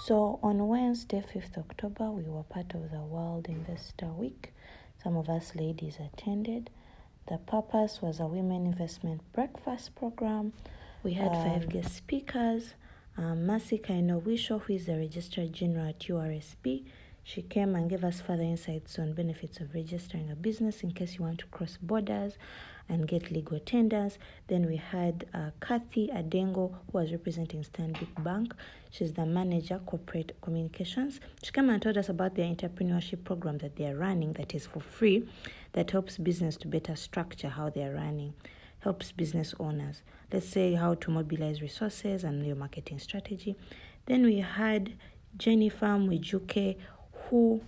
So on Wednesday, 5th October, we were part of the World Investor Week. Some of us ladies attended. The purpose was a women investment breakfast program. We had 5 guest speakers. Mercy Kainowisho, who is the Registrar General at URSB. She came and gave us further insights on benefits of registering a business in case you want to cross borders and get legal tenders. Then we had Kathy Adengo, who was representing Stanbic Bank. She's the manager, corporate communications. She came and told us about their entrepreneurship program that they are running that is for free, that helps business to better structure how they are running, helps business owners. Let's say how to mobilize resources and your marketing strategy. Then we had Jennifer Mwijuke, who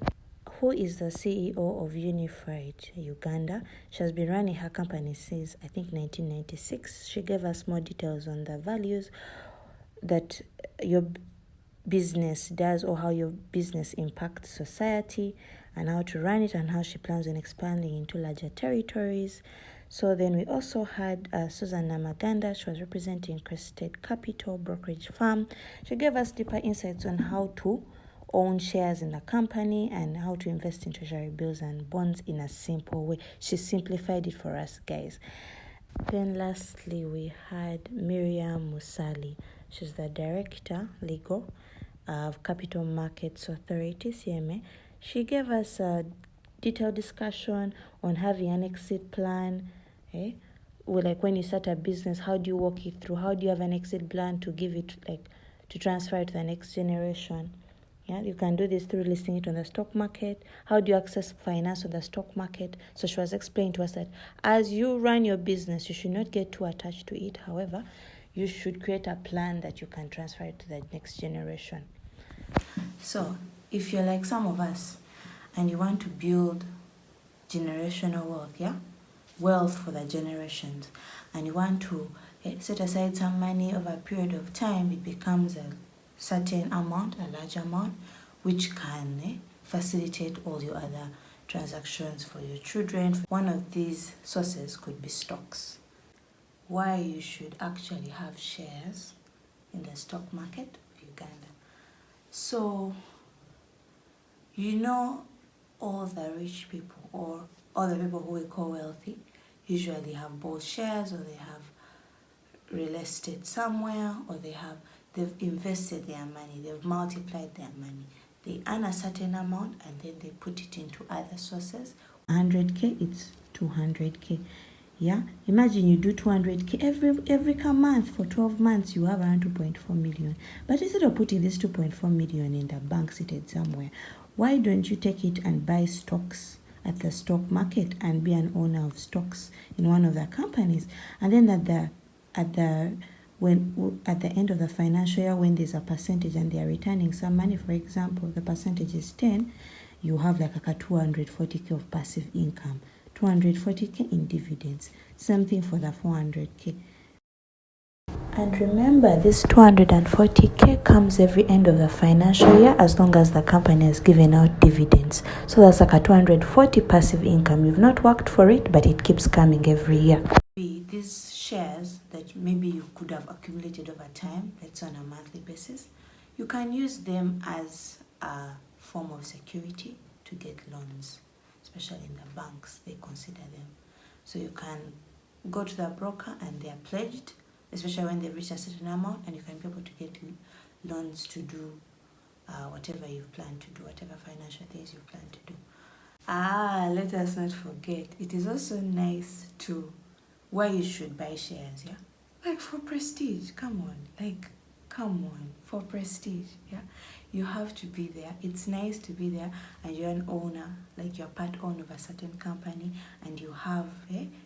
is the CEO of Unified Uganda. She has been running her company since, I think, 1996. She gave us more details on the values that your business does or how your business impacts society and how to run it and how she plans on expanding into larger territories. So then we also had Susan Namaganda. She was representing Crested Capital Brokerage Firm. She gave us deeper insights on how to own shares in the company and how to invest in treasury bills and bonds in a simple way. She simplified it for us, guys. Then lastly, we had Miriam Musali. She's the Director, Legal, of Capital Markets Authority, CMA. She gave us a detailed discussion on having an exit plan. Like when you start a business, how do you walk it through? How do you have an exit plan to give it, to transfer it to the next generation? Yeah, you can do this through listing it on the stock market. How do you access finance on the stock market? So she was explaining to us that as you run your business, you should not get too attached to it. However, you should create a plan that you can transfer it to the next generation. So if you're like some of us and you want to build generational wealth for the generations, and you want to set aside some money over a period of time, it becomes a certain amount, a large amount, which can facilitate all your other transactions for your children. One of these sources could be stocks. Why you should actually have shares in the stock market of Uganda. So, all the rich people or all the people who we call wealthy usually have both shares, or they have real estate somewhere, or they've invested their money, they've multiplied their money. They earn a certain amount and then they put it into other sources. 100K, it's 200K. Yeah, imagine you do 200K every month for 12 months, you have around 2.4 million. But instead of putting this 2.4 million in the bank seated somewhere, why don't you take it and buy stocks at the stock market and be an owner of stocks in one of the companies? And then at the end of the financial year, when there's a percentage and they are returning some money, for example, the percentage is 10, you have like a 240K of passive income, 240K in dividends, something for the 400K. And remember, this 240K comes every end of the financial year as long as the company has given out dividends. So that's like a 240 passive income. You've not worked for it, but it keeps coming every year. These shares that maybe you could have accumulated over time, that's on a monthly basis, you can use them as a form of security to get loans, especially in the banks, they consider them. So you can go to the broker and they are pledged, especially when they reach a certain amount, and you can be able to get loans to do whatever you've planned to do, whatever financial things you've planned to do. Let us not forget, it is also nice to, why you should buy shares, like for prestige. Come on, for prestige, you have to be there. It's nice to be there, and you're an owner, like you're part owner of a certain company, and you have,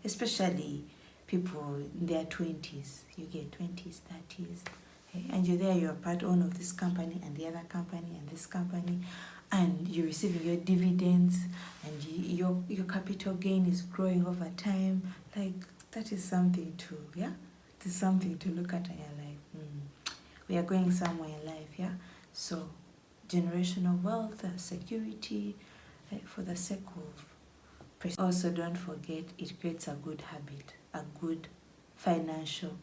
especially people in their 20s, you get 20s, 30s, and you're there, you're part owner of this company and the other company and this company, and you're receiving your dividends, and your capital gain is growing over time. Like, that is something to, it is something to look at, and you're like, we are going somewhere in life, So, generational wealth, security, for the sake of prestige. Also, don't forget, it creates a good habit, a good financial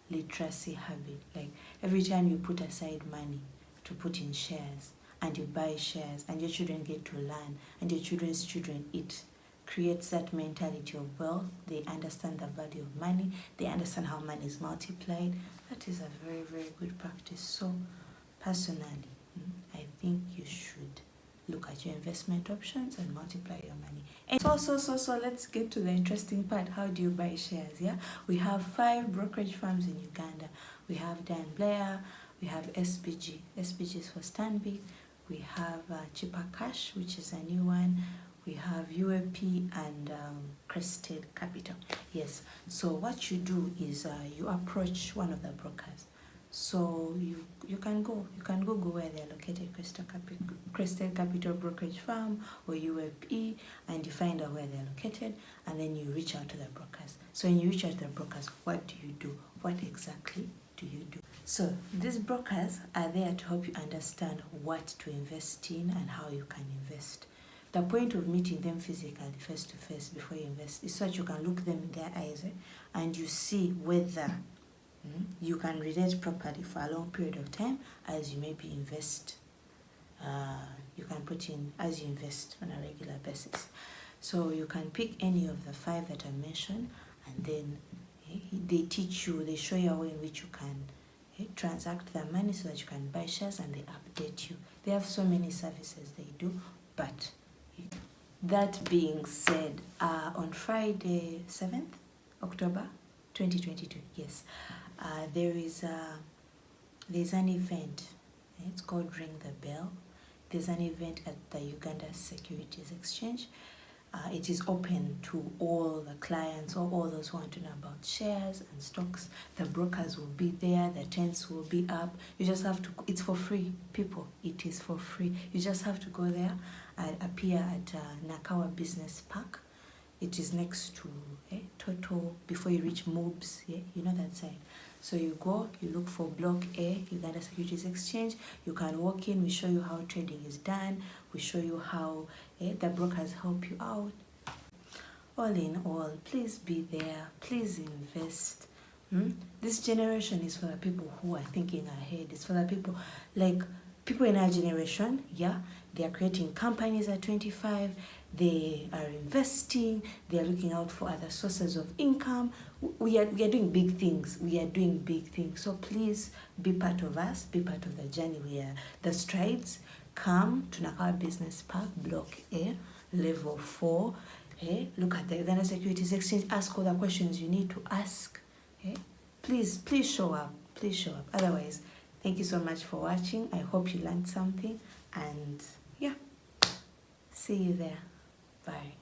literacy habit. Like, every time you put aside money, to put in shares, and you buy shares, and your children get to learn, and your children's children eat. Creates that mentality of wealth. They understand the value of money. They understand how money is multiplied. That is a very, very good practice. So personally, I think you should look at your investment options and multiply your money. And so let's get to the interesting part. How do you buy shares? Yeah, we have 5 brokerage firms in Uganda. We have Dan Blair, we have SBG. SBG is for Stanbic. We have Cheaper Cash, which is a new one. We have UAP and Crested Capital. Yes, so what you do is you approach one of the brokers. So you can Google where they're located, Crested Capital Brokerage Firm or UAP, and you find out where they're located, and then you reach out to the brokers. So when you reach out to the brokers, what do you do? What exactly do you do? So these brokers are there to help you understand what to invest in and how you can invest. The point of meeting them physically, face to face, before you invest is so that you can look them in their eyes and you see whether you can relate properly for a long period of time as you maybe invest. You can put in as you invest on a regular basis. So you can pick any of the 5 that I mentioned, and then they teach you, they show you a way in which you can transact the money so that you can buy shares, and they update you. They have so many services they do, but that being said, on Friday 7th October 2022, yes, there's an event. It's called Ring the Bell. There's an event at the Uganda Securities Exchange. It is open to all the clients or all those who want to know about shares and stocks. The brokers will be there, the tents will be up. You just have to, it's for free, people. It is for free. You just have to go there and appear at Nakawa Business Park. It is next to Total, before you reach Moobs, you know that side. So you go, you look for Block A, Uganda Securities Exchange. You can walk in, we show you how trading is done. We show you how the brokers help you out. All in all, please be there, please invest. This generation is for the people who are thinking ahead. It's for the people, like people in our generation, they are creating companies at 25. They are investing, they are looking out for other sources of income. We are doing big things. We are doing big things. So please be part of us, be part of the journey. We are the strides. Come to Nakawa Business Park, Block A, Level 4. Look at the Uganda Securities Exchange. Ask all the questions you need to ask. Please show up. Please show up. Otherwise, thank you so much for watching. I hope you learned something. And see you there. Bye.